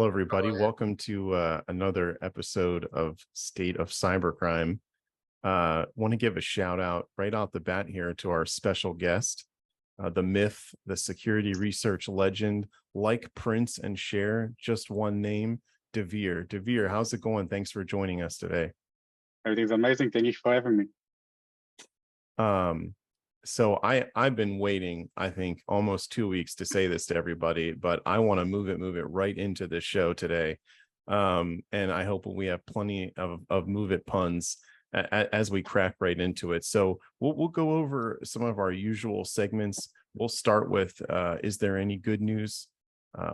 everybody. Welcome to another episode of State of Cybercrime. Want to give a shout out right off the bat here to our special guest, the myth, the security research legend, like Prince and Cher, just one name, Dvir. Dvir, how's it going? Thanks for joining us today. Everything's amazing. Thank you for having me. So I've been waiting, I think, almost 2 weeks to say this to everybody, but I want to move it right into the show today. And I hope we have plenty of MOVEit puns as we crack right into it. So we'll go over some of our usual segments. We'll start with, is there any good news?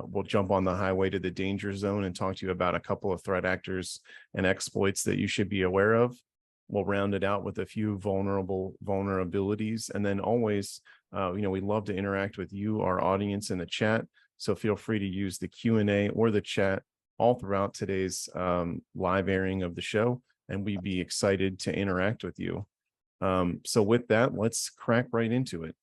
We'll jump on the highway to the danger zone and talk to you about a couple of threat actors and exploits that you should be aware of. We'll round it out with a few vulnerabilities. And then always, we love to interact with you, our audience, in the chat. So feel free to use the Q&A or the chat all throughout today's live airing of the show. And we'd be excited to interact with you. So with that, let's crack right into it.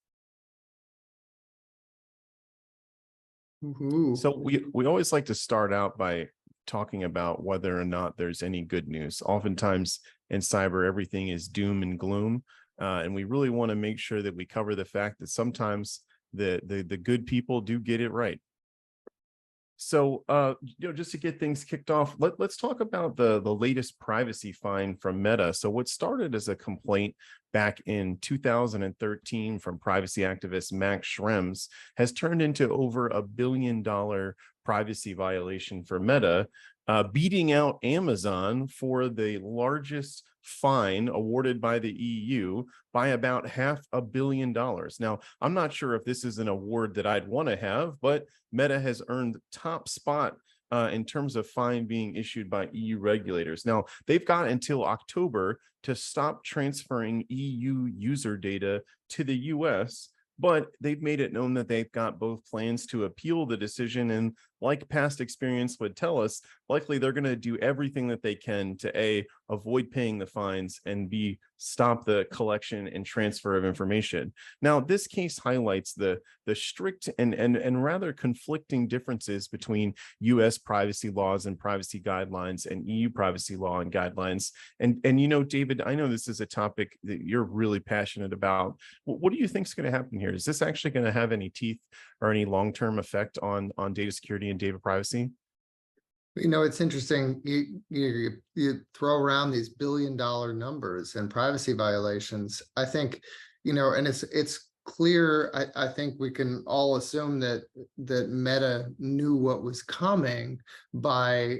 So we always like to start out by talking about whether or not there's any good news. Oftentimes in cyber, everything is doom and gloom. And we really want to make sure that we cover the fact that sometimes the good people do get it right. So, just to get things kicked off, let's talk about the latest privacy fine from Meta. So what started as a complaint back in 2013 from privacy activist Max Schrems has turned into over $1 billion privacy violation for Meta, beating out Amazon for the largest fine awarded by the EU by about $500 million. Now, I'm not sure if this is an award that I'd want to have, but Meta has earned top spot in terms of fine being issued by EU regulators. Now, they've got until October to stop transferring EU user data to the US, but they've made it known that they've got both plans to appeal the decision. And like past experience would tell us, likely they're going to do everything that they can to A, avoid paying the fines, and B, stop the collection and transfer of information. Now, this case highlights the strict and rather conflicting differences between US privacy laws and privacy guidelines and EU privacy law and guidelines. And David, I know this is a topic that you're really passionate about. What do you think is going to happen here? Is this actually going to have any teeth or any long-term effect on data security and data privacy? It's interesting. You throw around these billion-dollar numbers and privacy violations. I think, and it's clear. I think we can all assume that Meta knew what was coming. I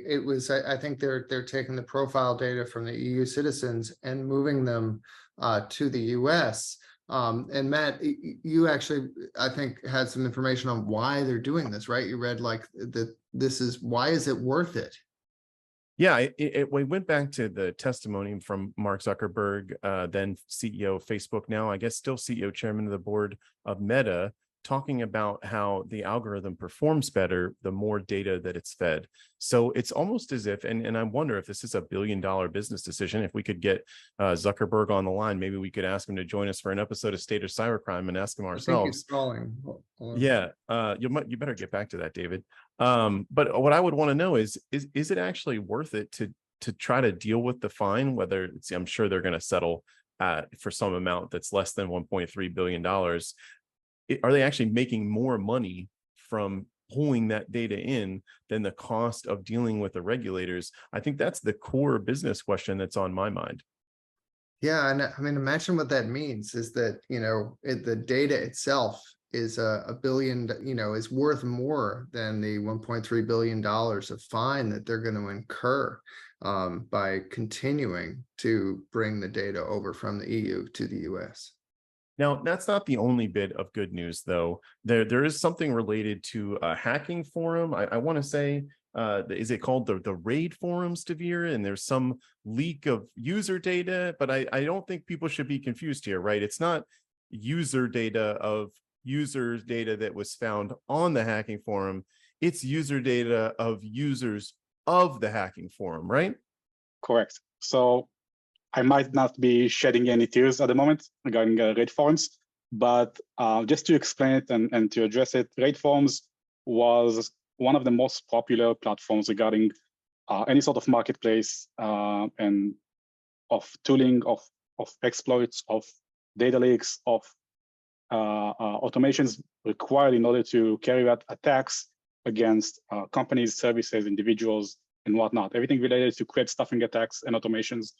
think they're taking the profile data from the EU citizens and moving them to the US. And Matt, you actually, I think, had some information on why they're doing this, right? You read why is it worth it? Yeah, we went back to the testimony from Mark Zuckerberg, then CEO of Facebook, now I guess still CEO, chairman of the board of Meta, talking about how the algorithm performs better the more data that it's fed. So it's almost as if, and I wonder if this is a $1 billion business decision. If we could get Zuckerberg on the line, maybe we could ask him to join us for an episode of State of Cybercrime and ask him ourselves. Yeah, you better get back to that, David. But what I would want to know is it actually worth it to try to deal with the fine? Whether it's, I'm sure they're going to settle for some amount that's less than $1.3 billion. Are they actually making more money from pulling that data in than the cost of dealing with the regulators? I think that's the core business question that's on my mind. Yeah, and I mean, imagine what that means is that, the data itself is $1 billion, is worth more than the $1.3 billion of fine that they're going to incur by continuing to bring the data over from the EU to the US. Now, that's not the only bit of good news, though. There is something related to a hacking forum. I want to say, is it called the RaidForums, Dvir? And there's some leak of user data, but I don't think people should be confused here, right? It's not user data of users' data that was found on the hacking forum. It's user data of users of the hacking forum, right? Correct. So I might not be shedding any tears at the moment regarding RaidForums, but just to explain it and to address it, RaidForums was one of the most popular platforms regarding any sort of marketplace and of tooling, of exploits, of data leaks, of automations required in order to carry out attacks against companies, services, individuals, and whatnot. Everything related to create stuffing attacks and automations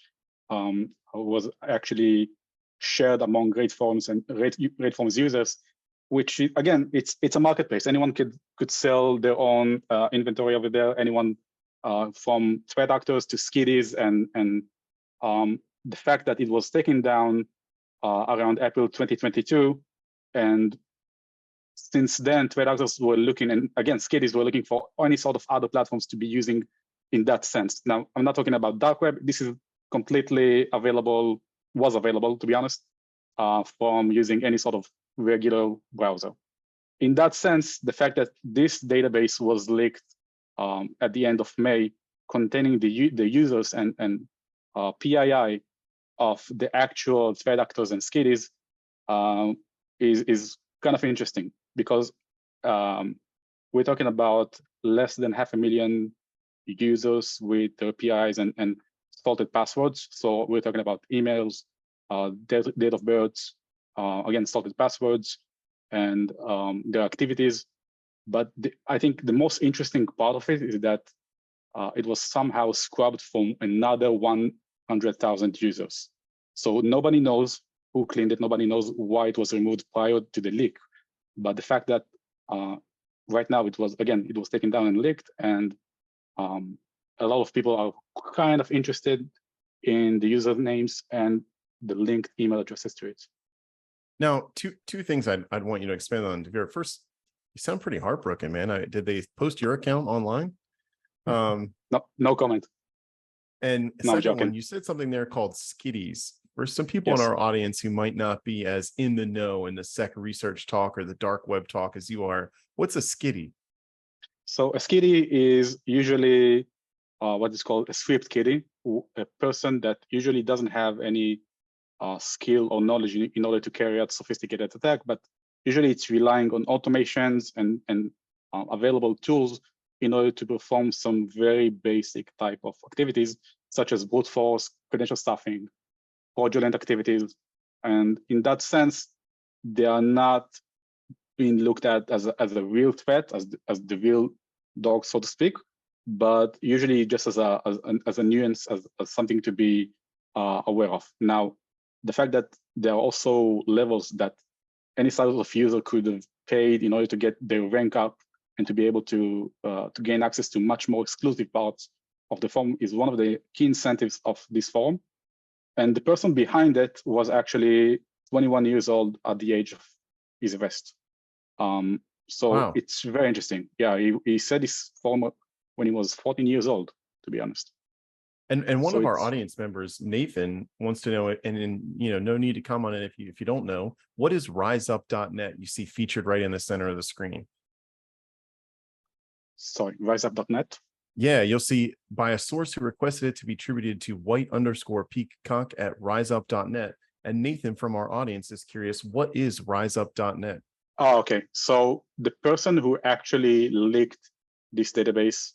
was actually shared among RaidForums and RaidForums users, which again, it's a marketplace. Anyone could sell their own inventory over there. Anyone from threat actors to skiddies, and the fact that it was taken down around April 2022, and since then, threat actors were looking, and again, skiddies were looking for any sort of other platforms to be using in that sense. Now, I'm not talking about dark web. This is completely available, was available, to be honest, from using any sort of regular browser. In that sense, the fact that this database was leaked at the end of May, containing the users and PII of the actual threat actors and skiddies is kind of interesting, because we're talking about less than 500,000 users with their PIs and salted passwords. So we're talking about emails, date of births, again, salted passwords, and their activities. But I think the most interesting part of it is that it was somehow scrubbed from another 100,000 users. So nobody knows who cleaned it. Nobody knows why it was removed prior to the leak. But the fact that right now it was taken down and leaked, and a lot of people are kind of interested in the usernames and the linked email addresses to it. Now, two things I'd want you to expand on, Dvir. First, you sound pretty heartbroken, man. Did they post your account online? No comment. And No, second one, you said something there called skiddies. For some people in our audience who might not be as in the know in the sec research talk or the dark web talk as you are, what's a skiddie? So a skiddie is usually what is called a script kiddie, a person that usually doesn't have any skill or knowledge in order to carry out sophisticated attack, but usually it's relying on automations and available tools in order to perform some very basic type of activities, such as brute force, credential stuffing, fraudulent activities. And in that sense, they are not being looked at as a real threat, as the real dog, so to speak, but usually just as a nuance, as something to be aware of. Now, the fact that there are also levels that any sort of user could have paid in order to get their rank up and to be able to gain access to much more exclusive parts of the forum is one of the key incentives of this forum. And the person behind it was actually 21 years old at the age of his arrest. So wow. It's very interesting. Yeah, he said his forum when he was 14 years old, to be honest. And one of our audience members, Nathan, wants to know, and no need to comment on it if you don't know, what is riseup.net? You see featured right in the center of the screen. Sorry, riseup.net? Yeah, you'll see by a source who requested it to be attributed to white_peacock at riseup.net. And Nathan from our audience is curious, what is riseup.net? Oh, okay. So the person who actually leaked this database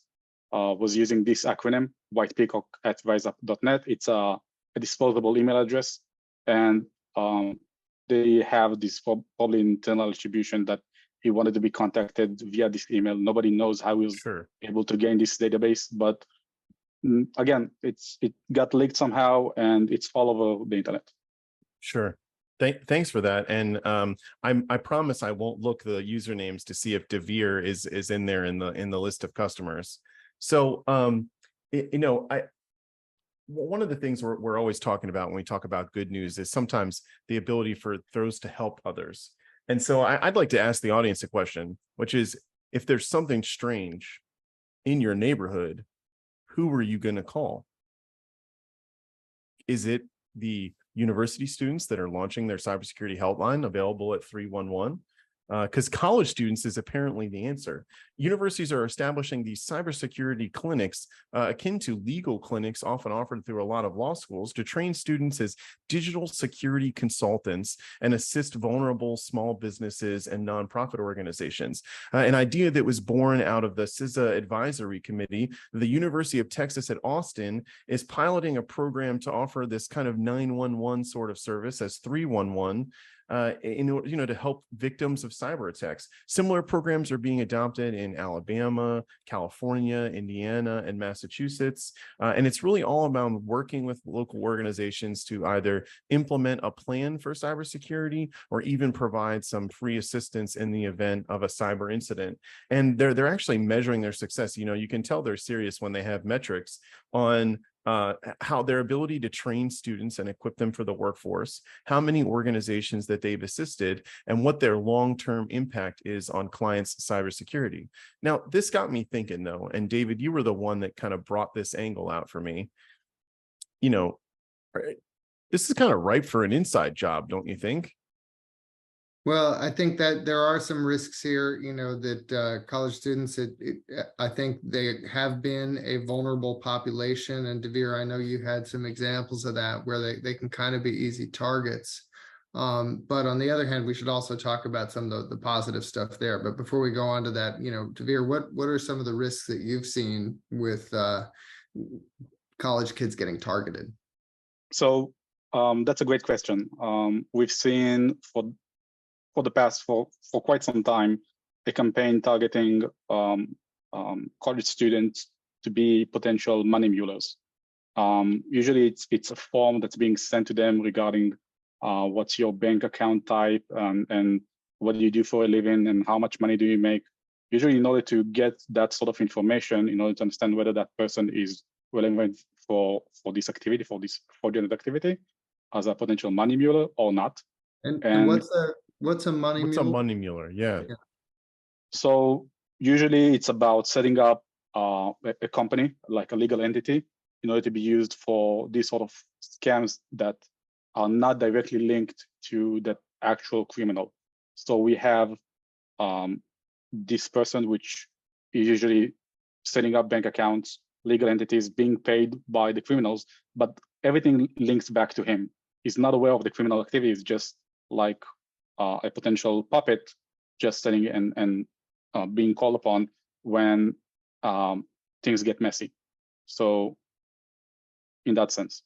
was using this acronym, whitepeacock at riseup.net. It's a disposable email address. And they have this probably internal attribution that he wanted to be contacted via this email. Nobody knows how he was able to gain this database, but again, it got leaked somehow, and it's all over the internet. Sure. Thanks for that. And I promise I won't look the usernames to see if Dvir is in there in the list of customers. So one of the things we're always talking about when we talk about good news is sometimes the ability for those to help others. And so I'd like to ask the audience a question, which is, if there's something strange in your neighborhood, who are you going to call? Is it the university students that are launching their cybersecurity helpline available at 311? because college students is apparently the answer. Universities are establishing these cybersecurity clinics akin to legal clinics often offered through a lot of law schools to train students as digital security consultants and assist vulnerable small businesses and nonprofit organizations. An idea that was born out of the CISA Advisory Committee. The University of Texas at Austin is piloting a program to offer this kind of 911 sort of service as 311 in order, to help victims of cyber attacks. Similar programs are being adopted in Alabama, California, Indiana, and Massachusetts. And it's really all about working with local organizations to either implement a plan for cybersecurity or even provide some free assistance in the event of a cyber incident. And they're actually measuring their success. You can tell they're serious when they have metrics on how their ability to train students and equip them for the workforce, how many organizations that they've assisted, and what their long-term impact is on clients' cybersecurity. Now, this got me thinking, though, and David, you were the one that kind of brought this angle out for me. This is kind of ripe for an inside job, don't you think? Well, I think that there are some risks here, that college students, I think they have been a vulnerable population. And Dvir, I know you had some examples of that where they can kind of be easy targets. But on the other hand, we should also talk about some of the positive stuff there. But before we go on to that, Dvir, what are some of the risks that you've seen with college kids getting targeted? So that's a great question. We've seen for the past for quite some time a campaign targeting college students to be potential money mulers. Usually it's a form that's being sent to them regarding what's your bank account type and what do you do for a living and how much money do you make. Usually in order to get that sort of information, in order to understand whether that person is relevant for this activity, for this fraudulent activity as a potential money muler or not. And what's a money mule? What's a money muler? Yeah. So usually it's about setting up a company, like a legal entity, in order to be used for these sort of scams that are not directly linked to the actual criminal. So we have this person, which is usually setting up bank accounts, legal entities, being paid by the criminals, but everything links back to him. He's not aware of the criminal activity. It's just like a potential puppet just sitting and being called upon when things get messy. So in that sense.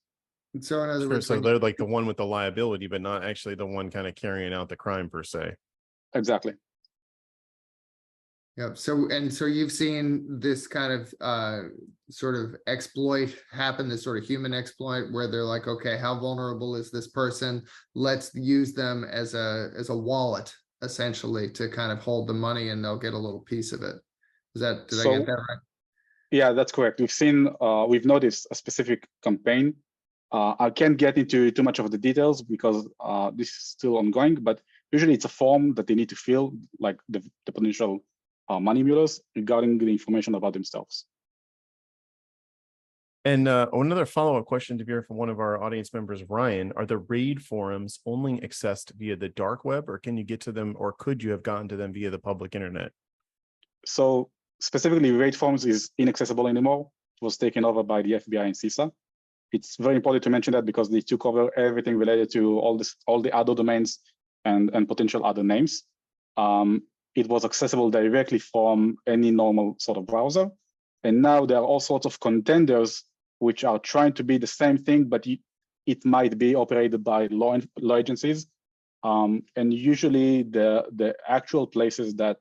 So in other words, so they're like the one with the liability, but not actually the one kind of carrying out the crime per se. Exactly. Yep. So you've seen this kind of sort of exploit happen, this sort of human exploit where they're like, okay, how vulnerable is this person? Let's use them as a wallet, essentially, to kind of hold the money and they'll get a little piece of it. Did I get that right? Yeah, that's correct. We've noticed a specific campaign. I can't get into too much of the details because this is still ongoing, but usually it's a form that they need to fill, like the potential money mulers regarding the information about themselves. And another follow-up question to hear from one of our audience members, Ryan, are the RAID forums only accessed via the dark web, or can you get to them, or could you have gotten to them via the public internet? So specifically, RaidForums is inaccessible anymore. It was taken over by the FBI and CISA. It's very important to mention that because they took over everything related to all the other domains and potential other names. It was accessible directly from any normal sort of browser. And now there are all sorts of contenders which are trying to be the same thing, but it might be operated by law agencies. And usually the actual places that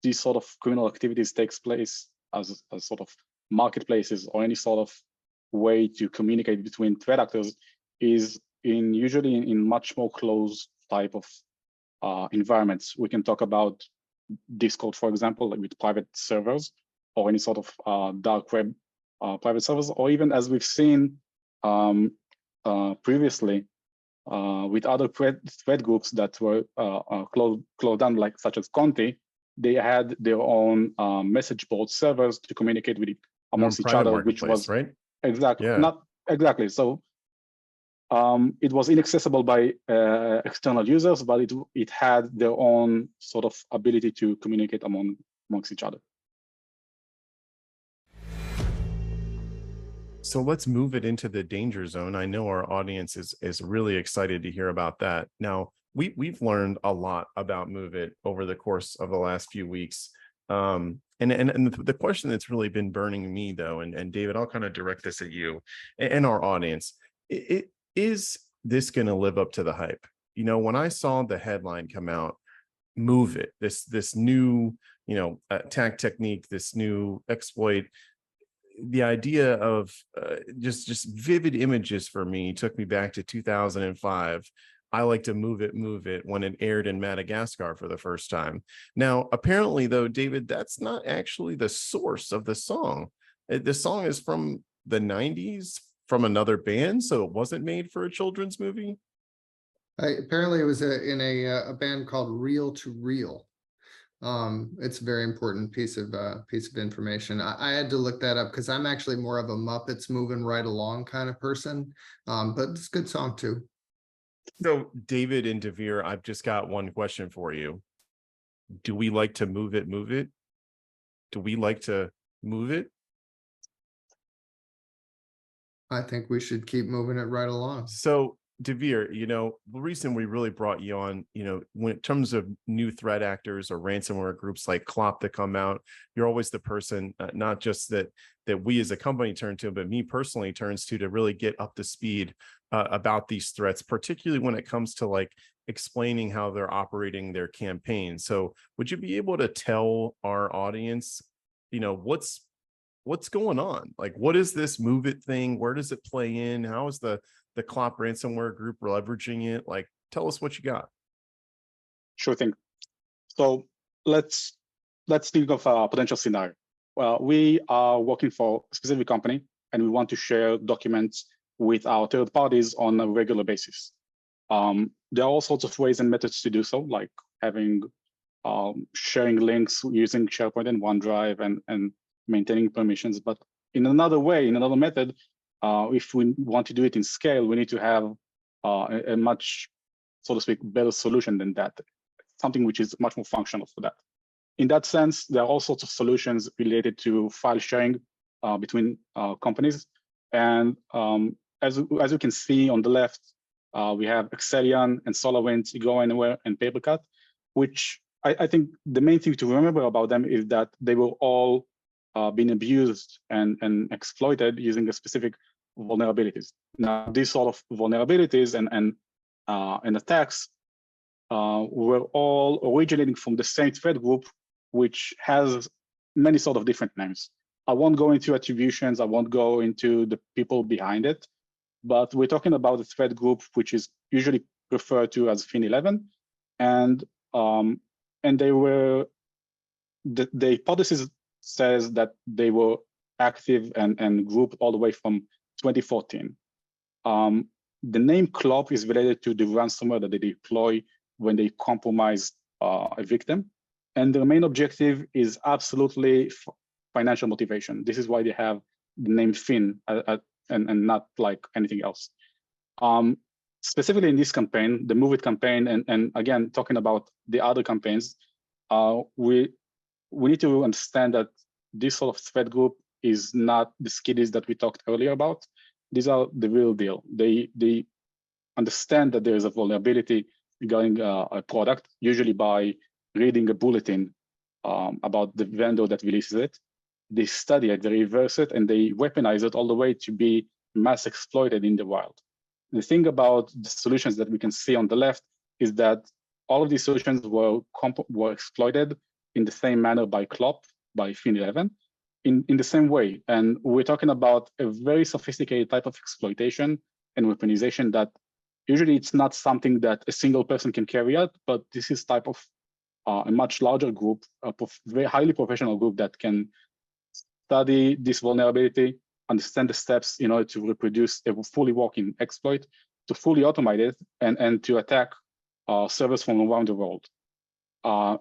these sort of criminal activities takes place as sort of marketplaces or any sort of way to communicate between threat actors is usually in much more closed type of environments. We can talk about Discord, for example, like with private servers or any sort of dark web private servers, or even as we've seen previously with other threat groups that were closed down, like such as Conti. They had their own message board servers to communicate with amongst each other, which was right. Exactly, yeah. Not exactly. So It was inaccessible by external users, but it had their own sort of ability to communicate amongst each other. So let's move it into the danger zone. I know our audience is really excited to hear about that. Now, we've learned a lot about MOVEit over the course of the last few weeks. And the question that's really been burning me, though, and David, I'll kind of direct this at you and our audience. Is this going to live up to the hype? You know, when I saw the headline come out, MOVEit, this new, attack technique, this new exploit, the idea of just vivid images for me took me back to 2005. I like to move it when it aired in Madagascar for the first time. Now, apparently, though, David, that's not actually the source of the song. The song is from the 90s, from another band, so it wasn't made for a children's movie. Apparently, it was in a band called Reel to Reel. It's a very important piece of information. I had to look that up because I'm actually more of a Muppets moving right along kind of person. But it's a good song too. So David and Dvir, I've just got one question for you. Do we like to move it? Do we like to move it? I think we should keep moving it right along. So Dvir, the reason we really brought you on, when in terms of new threat actors or ransomware groups like CoOp that come out, you're always the person, not just that we as a company turn to, but me personally turns to really get up to speed about these threats, particularly when it comes to like explaining how they're operating their campaign. So would you be able to tell our audience, what's going on? Like, what is this MOVEit thing? Where does it play in? How is the CoOp ransomware group leveraging it? Like, tell us what you got. Sure thing. So let's think of a potential scenario. Well, we are working for a specific company and we want to share documents with our third parties on a regular basis. There are all sorts of ways and methods to do so, like having sharing links using SharePoint and OneDrive and maintaining permissions. But in another method, if we want to do it in scale, we need to have a much, so to speak, better solution than that, something which is much more functional for that. In that sense, there are all sorts of solutions related to file sharing between companies. And as you can see on the left, we have Excellion and SolarWinds, Go Anywhere, and Papercut, which I think the main thing to remember about them is that they were all been abused and exploited using a specific vulnerabilities. Now, these sort of vulnerabilities and attacks were all originating from the same threat group, which has many sort of different names. I won't go into attributions. I won't go into the people behind it, but we're talking about the threat group, which is usually referred to as Fin11, and they were the hypothesis says that they were active and grouped all the way from 2014. The name CoOp is related to the ransomware that they deploy when they compromise a victim. And their main objective is absolutely financial motivation. This is why they have the name Fin and not like anything else. Specifically in this campaign, the MOVEit campaign, and again, talking about the other campaigns, we need to understand that this sort of threat group is not the skiddies that we talked earlier about. These are the real deal. They understand that there is a vulnerability regarding a product, usually by reading a bulletin about the vendor that releases it. They study it, they reverse it, and they weaponize it all the way to be mass exploited in the wild. The thing about the solutions that we can see on the left is that all of these solutions were exploited in the same manner by CoOp, by Fin11, in the same way. And we're talking about a very sophisticated type of exploitation and weaponization that usually it's not something that a single person can carry out, but this is type of a much larger group, a very highly professional group that can study this vulnerability, understand the steps in order to reproduce a fully working exploit, to fully automate it, and to attack servers from around the world.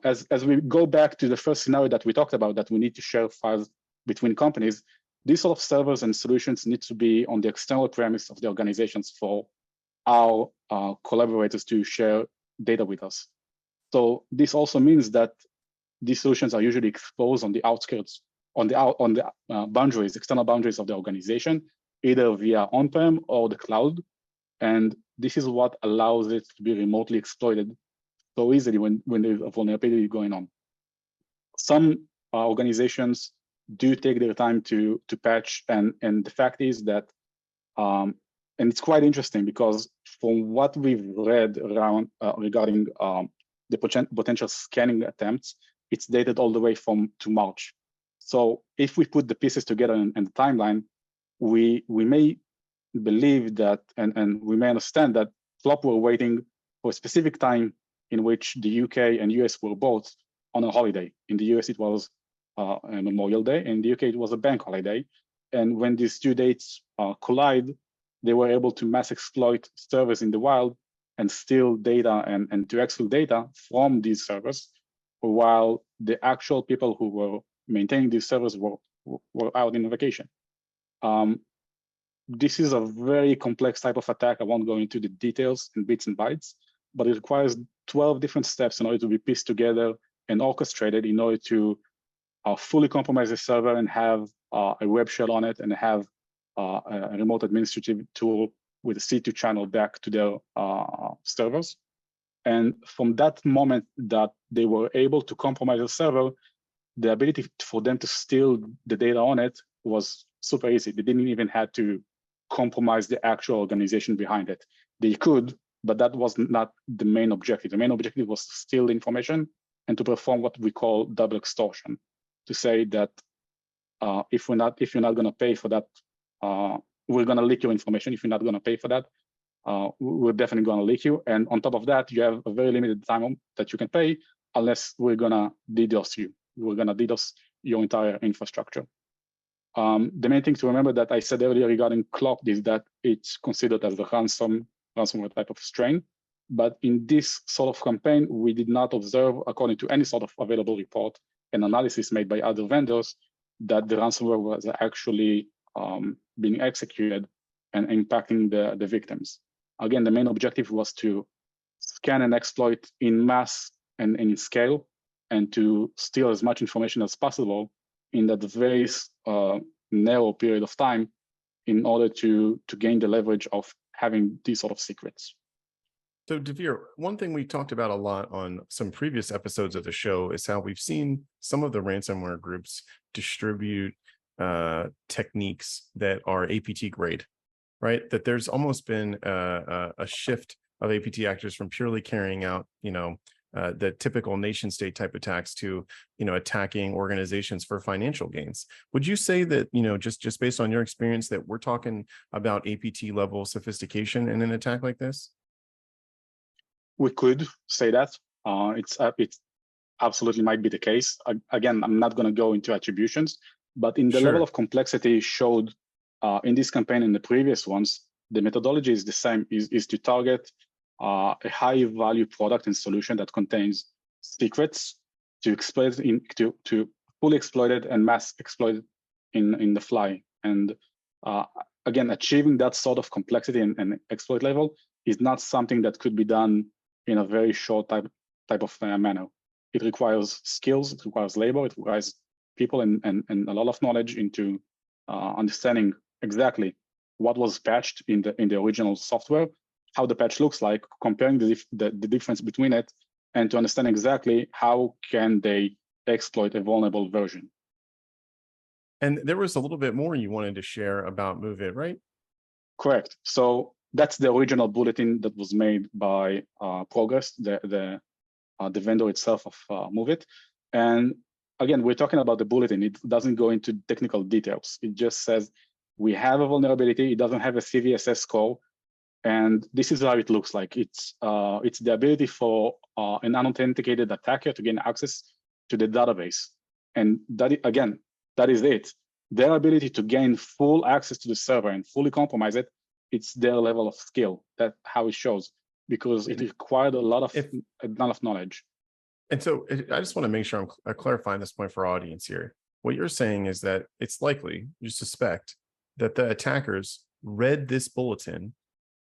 As we go back to the first scenario that we talked about, that we need to share files between companies, these sort of servers and solutions need to be on the external premise of the organizations for our collaborators to share data with us. So this also means that these solutions are usually exposed on the outskirts, on the boundaries, external boundaries of the organization, either via on-prem or the cloud. And this is what allows it to be remotely exploited so easily when there's a vulnerability going on. Some organizations do take their time to patch, and the fact is that, and it's quite interesting because from what we've read around regarding the potential scanning attempts, it's dated all the way to March. So if we put the pieces together in the timeline, we may believe that, and we may understand that CoOp were waiting for a specific time in which the UK and US were both on a holiday. In the US, it was a Memorial Day. In the UK, it was a bank holiday. And when these two dates collide, they were able to mass exploit servers in the wild and steal data and to exfil data from these servers, while the actual people who were maintaining these servers were out in vacation. This is a very complex type of attack. I won't go into the details in bits and bytes, but it requires 12 different steps in order to be pieced together and orchestrated in order to fully compromise the server and have a web shell on it and have a remote administrative tool with a C2 channel back to their servers. And from that moment that they were able to compromise the server, the ability for them to steal the data on it was super easy. They didn't even have to compromise the actual organization behind it. They could, but that was not the main objective. The main objective was to steal the information and to perform what we call double extortion, to say that if you're not going to pay for that, we're going to leak your information. If you're not going to pay for that, we're definitely going to leak you. And on top of that, you have a very limited time that you can pay, unless we're going to DDoS you. We're going to DDoS your entire infrastructure. The main thing to remember that I said earlier regarding CoOp is that it's considered as the ransomware type of strain. But in this sort of campaign, we did not observe, according to any sort of available report and analysis made by other vendors, that the ransomware was actually being executed and impacting the victims. Again, the main objective was to scan and exploit in mass and in scale, and to steal as much information as possible in that very narrow period of time in order to gain the leverage of having these sort of secrets. So Dvir, one thing we talked about a lot on some previous episodes of the show is how we've seen some of the ransomware groups distribute techniques that are APT grade, right? That there's almost been a shift of APT actors from purely carrying out, the typical nation state type attacks to, attacking organizations for financial gains. Would you say that, just based on your experience, that we're talking about APT level sophistication in an attack like this? We could say that. It absolutely might be the case. Again, I'm not going to go into attributions, but in the level of complexity showed in this campaign and the previous ones, the methodology is the same, is to target a high value product and solution that contains secrets to exploit to fully exploit it and mass exploit it in the fly. And again, achieving that sort of complexity and exploit level is not something that could be done in a very short type of manner. It requires skills, it requires labor, it requires people and a lot of knowledge into understanding exactly what was patched in the original software, how the patch looks like, comparing the difference between it, and to understand exactly how can they exploit a vulnerable version. And there was a little bit more you wanted to share about MOVEit, right? Correct. So that's the original bulletin that was made by Progress, the vendor itself of MOVEit. And again, we're talking about the bulletin. It doesn't go into technical details. It just says we have a vulnerability. It doesn't have a CVSS score. And this is how it looks like. It's the ability for an unauthenticated attacker to gain access to the database. And that is it. Their ability to gain full access to the server and fully compromise it, it's their level of skill. That's how it shows, because it required a lot of knowledge. And so I just want to make sure I'm clarifying this point for our audience here. What you're saying is that it's likely, you suspect, that the attackers read this bulletin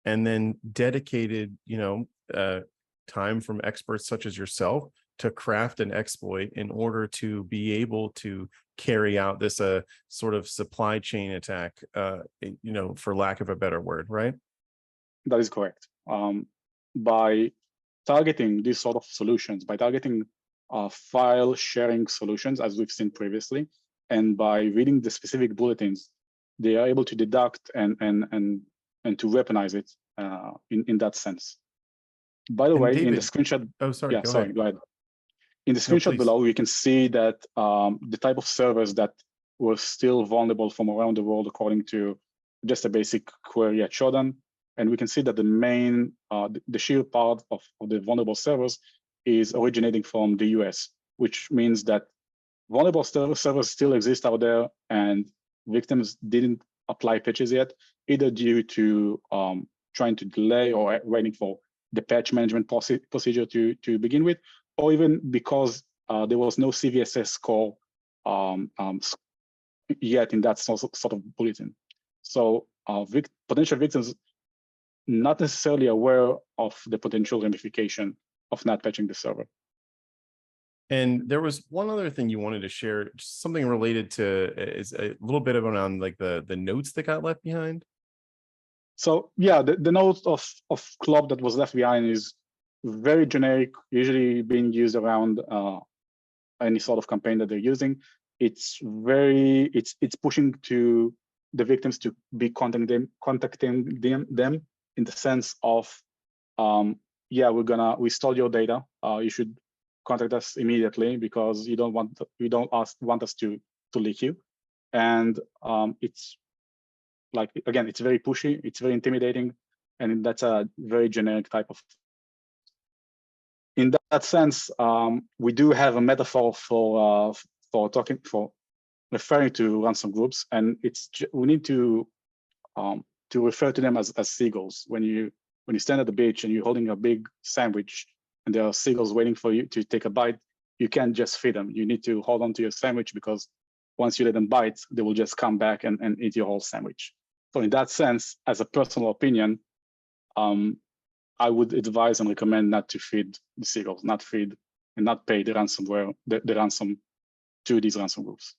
and then dedicated, time from experts such as yourself to craft an exploit in order to be able to carry out this sort of supply chain attack, for lack of a better word, right? That is correct. By targeting these sort of solutions, by targeting file sharing solutions, as we've seen previously, and by reading the specific bulletins, they are able to deduct and to weaponize it in that sense. By the way, David, in the screenshot, sorry, go ahead. Go ahead. In the screenshot below, you can see that the type of servers that were still vulnerable from around the world, according to just a basic query at Shodan. And we can see that the main, the sheer part of the vulnerable servers is originating from the US, which means that vulnerable servers still exist out there, and victims didn't apply patches yet, either due to trying to delay or waiting for the patch management procedure to begin with, or even because there was no CVSS score yet in that sort of bulletin. So potential victims not necessarily aware of the potential ramification of not patching the server. And there was one other thing you wanted to share, something related to is a little bit around like the notes that got left behind. So yeah, the note of CoOp that was left behind is very generic, usually being used around any sort of campaign that they're using. It's pushing to the victims to be contacting them in the sense of, yeah, we stole your data. You should contact us immediately because you don't want us to leak you. And it's like, again, it's very pushy, it's very intimidating, and that's a very generic type of. In that sense, we do have a metaphor for referring to ransom groups, and we need to refer to them as seagulls. When you stand at the beach and you're holding a big sandwich and there are seagulls waiting for you to take a bite, you can't just feed them. You need to hold on to your sandwich, because once you let them bite, they will just come back and eat your whole sandwich. So in that sense, as a personal opinion, I would advise and recommend not to feed the seagulls, not feed and not pay the ransomware, the ransom to these ransom groups.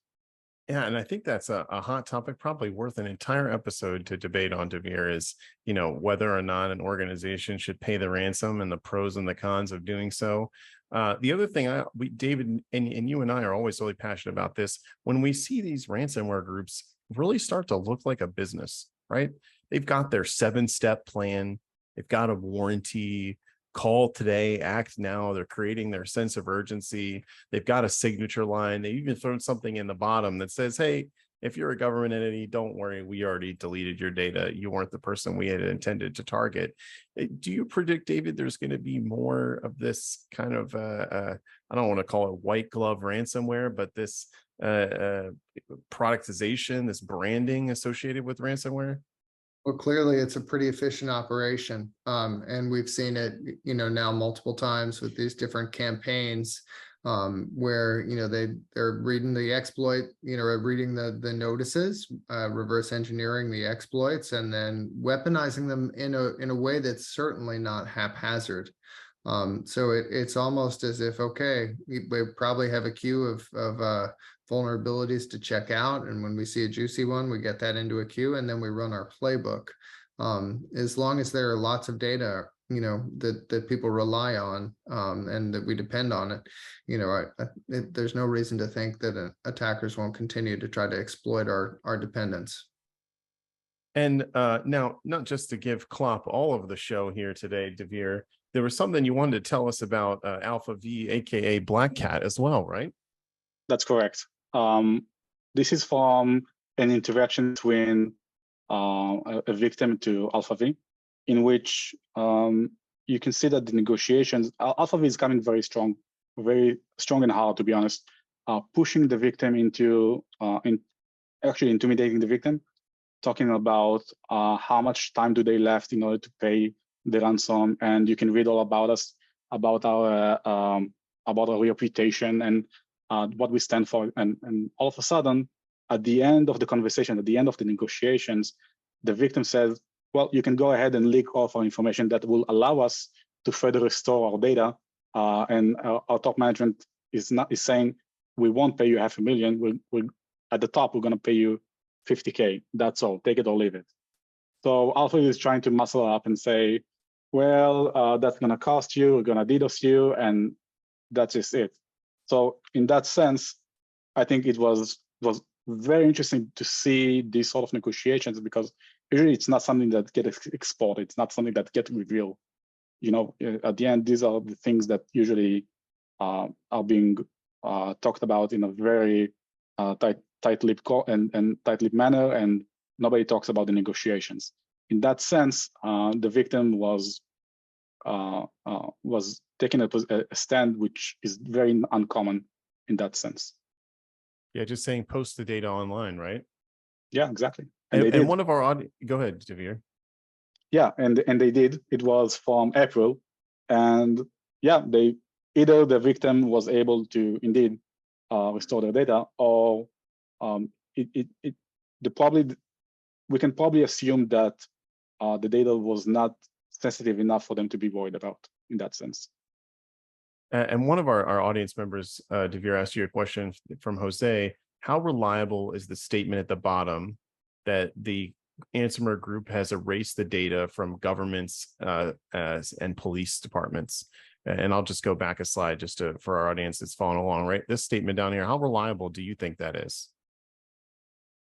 Yeah, and I think that's a hot topic, probably worth an entire episode to debate on, Dvir, is, whether or not an organization should pay the ransom and the pros and the cons of doing so. The other thing, David, and you and I are always really passionate about this. When we see these ransomware groups really start to look like a business, right? They've got their 7-step plan. They've got a warranty. Call today, act now. They're creating their sense of urgency. They've got a signature line. They even thrown something in the bottom that says, hey, if you're a government entity, don't worry, we already deleted your data. You weren't the person we had intended to target. Do you predict, David, there's going to be more of this kind of, I don't want to call it white glove ransomware, but this productization, this branding associated with ransomware? Well, clearly it's a pretty efficient operation. And we've seen it, now multiple times with these different campaigns, where, they're reading the exploit, reading the notices, reverse engineering the exploits, and then weaponizing them in a way that's certainly not haphazard. So it's almost as if, okay, we probably have a queue of vulnerabilities to check out, and when we see a juicy one, we get that into a queue, and then we run our playbook. As long as there are lots of data, that people rely on, and that we depend on it, there's no reason to think that attackers won't continue to try to exploit our dependence. And now, not just to give CoOp all of the show here today, Dvir, there was something you wanted to tell us about Alpha V, aka Black Cat, as well, right? That's correct. This is from an interaction between a victim to Alpha V, in which you can see that the negotiations, Alpha V is coming very strong and hard, to be honest, pushing the victim into actually intimidating the victim, talking about how much time do they left in order to pay the ransom, and you can read all about us, about our reputation and what we stand for. And all of a sudden, at the end of the conversation, at the end of the negotiations, the victim says, well, you can go ahead and leak off our information that will allow us to further restore our data. And our top management is saying, we won't pay you $500,000. We're at the top, we're going to pay you $50K. That's all. Take it or leave it. So Alpha is trying to muscle up and say, well, that's going to cost you. We're going to DDoS you, and that's just it. So in that sense, I think it was very interesting to see these sort of negotiations, because usually it's not something that gets exported. It's not something that gets revealed. You know, at the end, these are the things that usually are being talked about in a very tight-lipped and tight-lipped manner, and nobody talks about the negotiations. In that sense, the victim was taking a stand, which is very uncommon in that sense. Yeah, just saying post the data online, right? Yeah, exactly. And one of our audience, go ahead, Dvir. Yeah, and they did. It was from April, and yeah, either the victim was able to indeed restore their data, or we can probably assume that the data was not sensitive enough for them to be worried about in that sense. And one of our audience members, Dvir, asked you a question from Jose. How reliable is the statement at the bottom that the Ransomware group has erased the data from governments and police departments? And I'll just go back a slide just for our audience that's following along, right? This statement down here, how reliable do you think that is?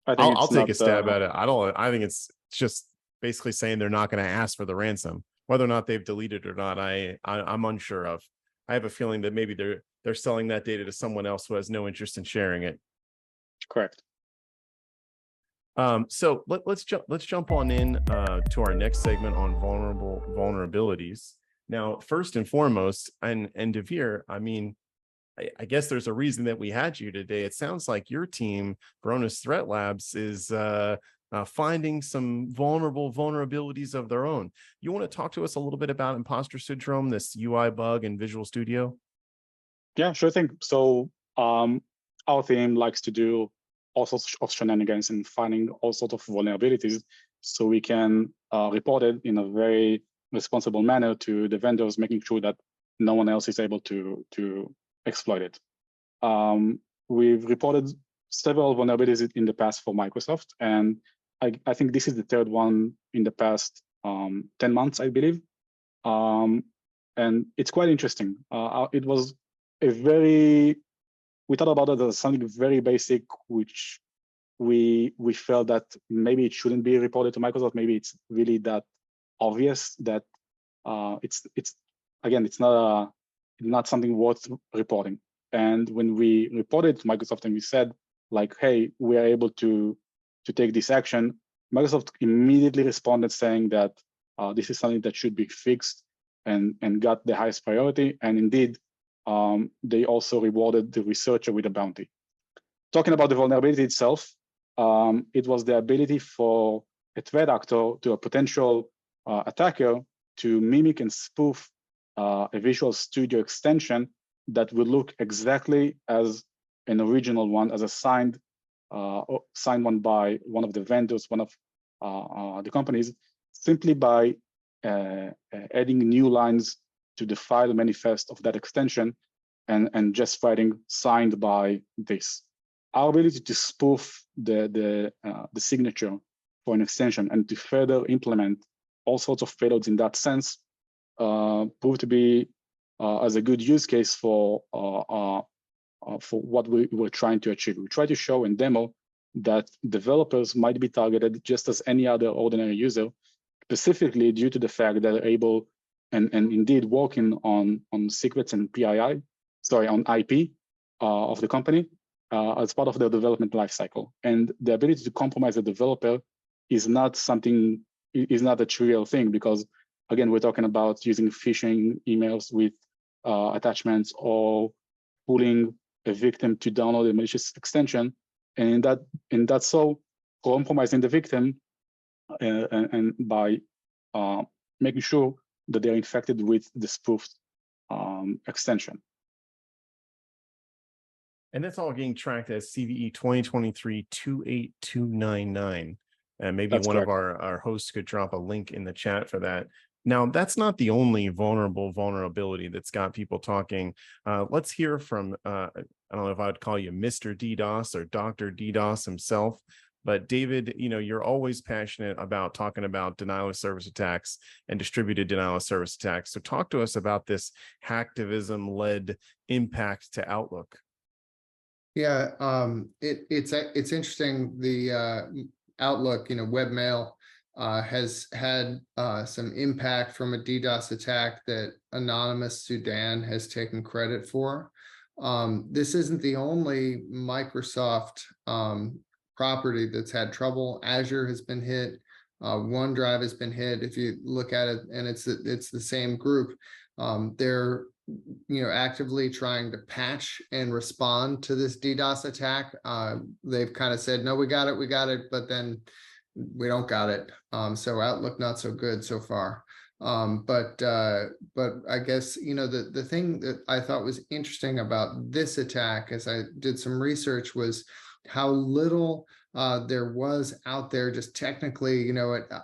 I'll take a stab at it. I think it's just basically saying they're not going to ask for the ransom. Whether or not they've deleted it or not, I'm unsure of. I have a feeling that maybe they're selling that data to someone else who has no interest in sharing it. Correct. So let's jump on in to our next segment on vulnerabilities. Now, first and foremost, and Dvir, I mean, I guess there's a reason that we had you today. It sounds like your team, Varonis Threat Labs, is finding some vulnerabilities of their own. You want to talk to us a little bit about Imposter Syndrome, this UI bug in Visual Studio? Yeah, sure thing. So our team likes to do all sorts of shenanigans and finding all sorts of vulnerabilities, so we can report it in a very responsible manner to the vendors, making sure that no one else is able to exploit it. We've reported several vulnerabilities in the past for Microsoft, and I think this is the third one in the past 10 months, I believe. And it's quite interesting. It was we thought about it as something very basic, which we felt that maybe it shouldn't be reported to Microsoft. Maybe it's really that obvious that it's not something worth reporting. And when we reported to Microsoft and we said, like, hey, we are able to take this action, Microsoft immediately responded saying that this is something that should be fixed and got the highest priority. And indeed, they also rewarded the researcher with a bounty. Talking about the vulnerability itself, it was the ability for a threat actor to a potential attacker to mimic and spoof a Visual Studio extension that would look exactly as an original one, as a signed one by one of the vendors, one of the companies, simply by adding new lines to the file manifest of that extension and just writing signed by this. Our ability to spoof the signature for an extension and to further implement all sorts of payloads in that sense proved to be as a good use case for what we were trying to achieve. We try to show and demo that developers might be targeted just as any other ordinary user, specifically due to the fact that they're able and indeed working on secrets and PII, on IP of the company as part of their development lifecycle. And the ability to compromise a developer is not a trivial thing, because again, we're talking about using phishing emails with attachments or pulling a victim to download a malicious extension, and in that so compromising the victim and by making sure that they're infected with the spoofed extension. And that's all getting tracked as CVE 2023-28299. And maybe That's one of correct. our hosts could drop a link in the chat for that. Now, that's not the only vulnerability that's got people talking. Let's hear from, I don't know if I would call you Mr. DDoS or Dr. DDoS himself, but David, you're always passionate about talking about denial of service attacks and distributed denial of service attacks. So talk to us about this hacktivism-led impact to Outlook. Yeah, it's interesting. The Outlook, webmail has had some impact from a DDoS attack that Anonymous Sudan has taken credit for. This isn't the only Microsoft property that's had trouble. Azure has been hit. OneDrive has been hit. If you look at it, and it's the same group. They're actively trying to patch and respond to this DDoS attack. They've kind of said, no, we got it, but then we don't got it. So Outlook not so good so far. But I guess the thing that I thought was interesting about this attack, as I did some research, was how little there was out there just technically.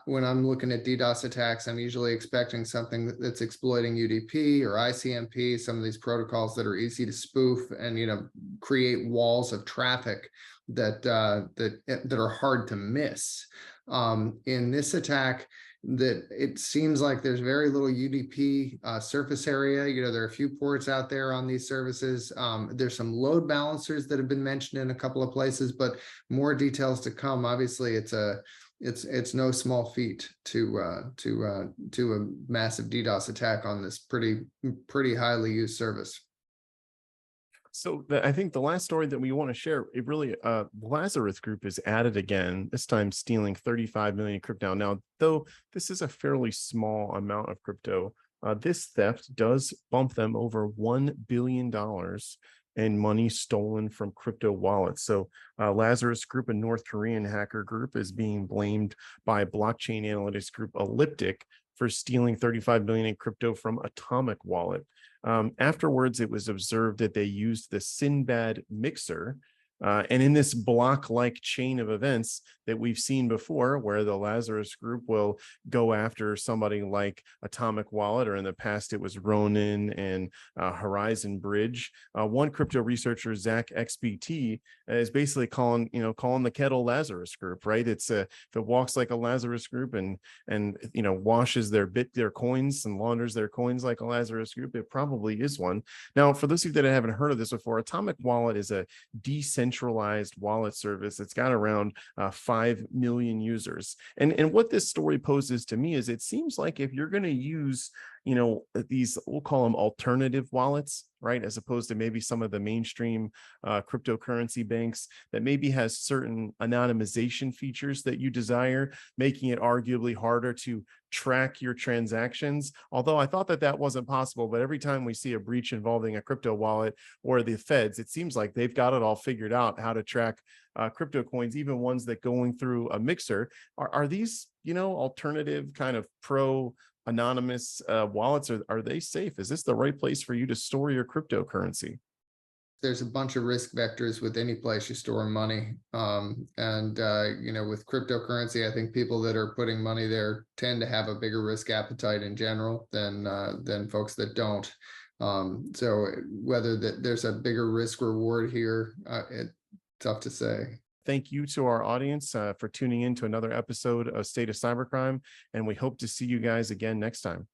When I'm looking at DDoS attacks, I'm usually expecting something that's exploiting UDP or ICMP, some of these protocols that are easy to spoof and create walls of traffic that are hard to miss. In this attack, that it seems like there's very little UDP surface area. There are a few ports out there on these services. There's some load balancers that have been mentioned in a couple of places, but more details to come. Obviously, it's no small feat to a massive DDoS attack on this pretty highly used service. So I think the last story that we want to share, it really, Lazarus Group is at it again, this time stealing 35 million crypto. Now, though this is a fairly small amount of crypto, this theft does bump them over $1 billion in money stolen from crypto wallets. So Lazarus Group, a North Korean hacker group, is being blamed by blockchain analytics group Elliptic for stealing 35 million in crypto from Atomic Wallet. Afterwards, it was observed that they used the Sinbad mixer. And in this block-like chain of events that we've seen before, where the Lazarus Group will go after somebody like Atomic Wallet, or in the past it was Ronin and Horizon Bridge. One crypto researcher, Zach XBT, is basically calling the kettle Lazarus Group, right? It's if it walks like a Lazarus Group and washes their coins and launders their coins like a Lazarus Group, it probably is one. Now, for those of you that haven't heard of this before, Atomic Wallet is a decentralized wallet service. It's got around 5 million users. And what this story poses to me is, it seems like if you're going to use these, we'll call them alternative wallets, right, as opposed to maybe some of the mainstream cryptocurrency banks that maybe has certain anonymization features that you desire, making it arguably harder to track your transactions. Although I thought that wasn't possible, but every time we see a breach involving a crypto wallet or the feds, it seems like they've got it all figured out how to track crypto coins, even ones that going through a mixer. Are these alternative kind of pro anonymous wallets, are they safe? Is this the right place for you to store your cryptocurrency? There's a bunch of risk vectors with any place you store money. With cryptocurrency, I think people that are putting money there tend to have a bigger risk appetite in general than folks that don't. So whether there's a bigger risk reward here, it's tough to say. Thank you to our audience for tuning in to another episode of State of Cybercrime, and we hope to see you guys again next time.